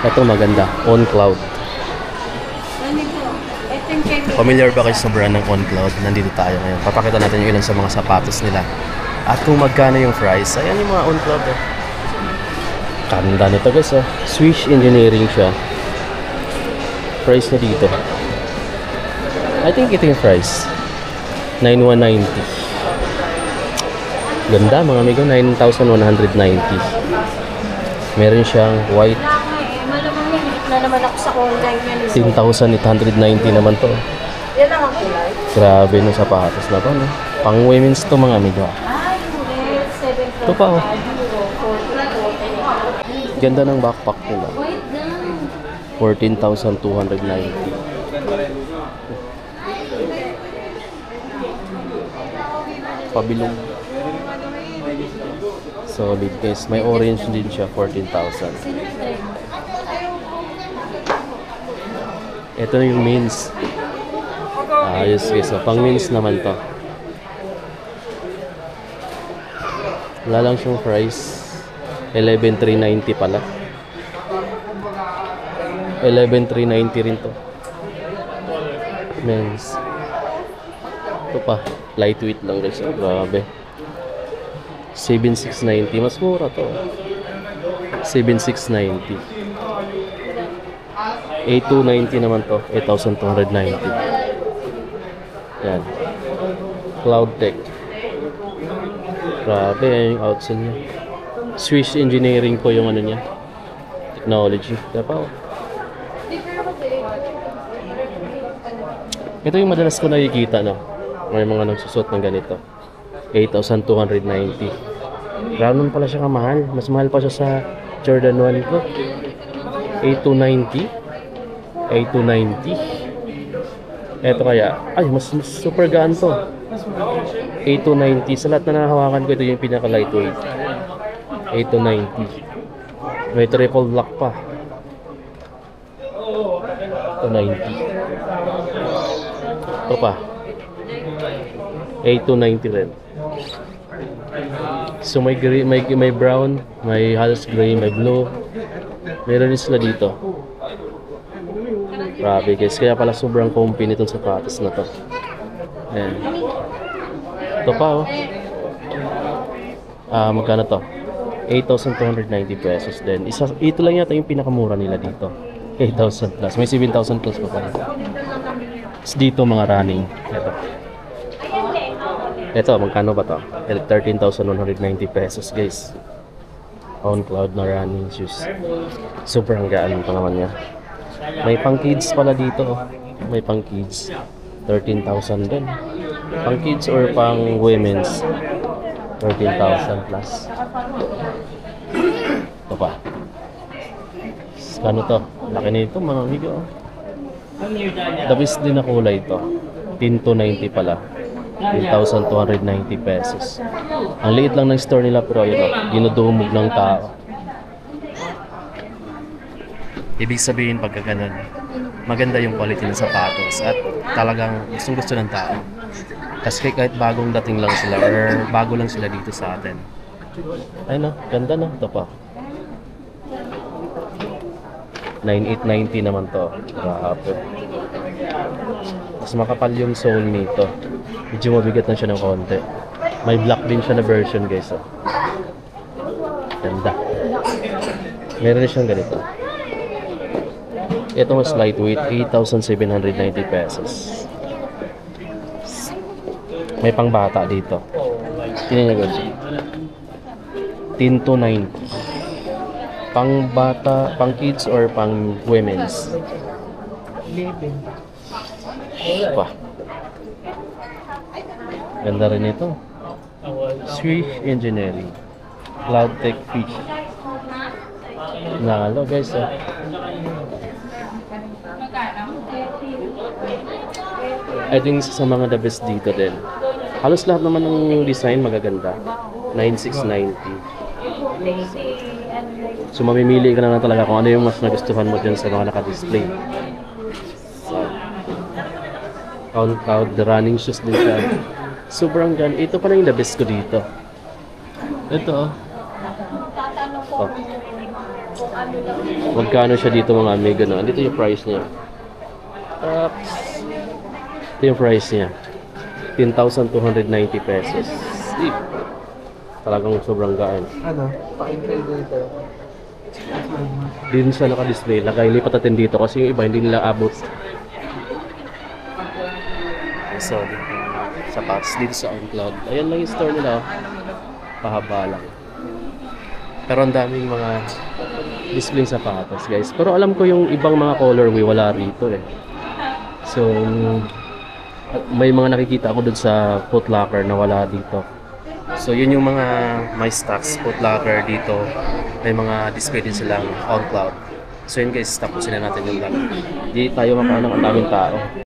Ito maganda, On Cloud. Familiar ba kayo sa brand ng On Cloud? Nandito tayo ngayon. Papakita natin yung ilan sa mga sapatos nila. At kung magkano yung price. Ayan yung mga On Cloud. Kanda nito guys. Swiss engineering siya. Price na dito. I think ito yung price. 9,190. Ganda mga amigo. 9,190. Meron siyang white. Na naman ako sa online yan. 10,890 naman to. Yan lang ang kulay. Grabe no sapatos na to. No? Pang women's to mga amigo. Ito pa oh. Ganda ng backpack nila. 14,290. Pabilong. Solid guys. May orange din siya. 14,000. Ito yung men's. Ayos guys. Pang men's naman to. Wala lang siyang price. 11,390 pala. 11,390 rin to. Men's. Ito pa. Lightweight lang guys. Oh, grabe. 7,690. Mas mura to. 7,690. 8,290 naman to. 8,290. Yan. Cloud Tech. Grabe yung outsole niya. Swiss engineering po yung ano niya. Technology. Diba? Ito yung madalas ko nakikita, no? May mga nagsusot ng ganito. 8,290. Grabe pala siya kamahal. Mas mahal pa siya sa Jordan 1 ko. 8,290. 8,290. Ito kaya, ay mas super gaan to. 8,290. Sa lahat na nahawakan ko, ito yung pinaka lightweight. 8,290. May triple lock pa. 8,290. Ito pa. 8,290 rin. So may gray, may brown, may halos gray, may blue. Meron din sila dito. Grabe guys, kaya pala sobrang comfy nitong sapatos na to. Ayan. Ito pa oh. Magkano to? 8,290 pesos din. Ito lang yata yung pinakamura nila dito. 8,000 plus. May 7,000 plus pa pala. Tapos dito mga running. Ito, magkano ba to? 13,190 pesos guys. On Cloud na running shoes. Sobrang gaan pa naman niya. May pang kids pala dito oh. May pang kids. 13,000 din. Pang kids or pang women's. 13,000 plus. Ito pa. Ano to? Laki nito mga amigo. The best din na kulay ito. 10,290 pala. 10,290 pesos. Ang liit lang ng store nila pero yun, dinudumog ng tao. Ibig sabihin pagka ganun, maganda yung quality ng sapatos at talagang gustong gusto ng tao. Kasi kahit bagong dating lang sila or bago lang sila dito sa atin. Ay no, ganda no, ito pa. 9,890 naman to. Grabe. Mas makapal yung sole nito. Medyo mabigat na siya ng konti. May black din siya na version guys. Oh. Ganda. Meron din siyang ganito. Ito mas lightweight, 8,790 pesos. May pang bata dito. Tingnan nyo guys. 10,290. Pang bata, pang kids or pang women's? Pa. Ganda rin ito. Swiss engineering. Cloud Tech Fish. Nalo guys. Oh. I think sa mga the best dito din. Halos lahat naman ng design magaganda. 9,690. So mamimili ka na lang talaga kung ano yung mas nagustuhan mo dyan sa mga naka-display. So, On Cloud, the running shoes din siya. Sobrang gan. Ito pa na yung the best ko dito. Ito oh. ano lang. Magkano siya dito mga amigo, no? Dito yung price niya. Ito yung price niya. 10,290 pesos. Talagang sobrang gaan. Ano? Pa-ingrediente. Din sa naka-display, lagay lipat natin dito kasi yung iba hindi nila abot. So, sapatos dito sa OnCloud. Ayan lang yung store nila. Pahaba lang. Pero ang daming mga display sapatos, guys. Pero alam ko yung ibang mga colorway wala rito eh. So, may mga nakikita ako dun sa Foot Locker na wala dito. So, yun yung mga my stocks, Foot Locker dito. May mga display din silang OnCloud. So, yun guys, tapusin na natin yung vlog. Di tayo makahanang ang daming tao.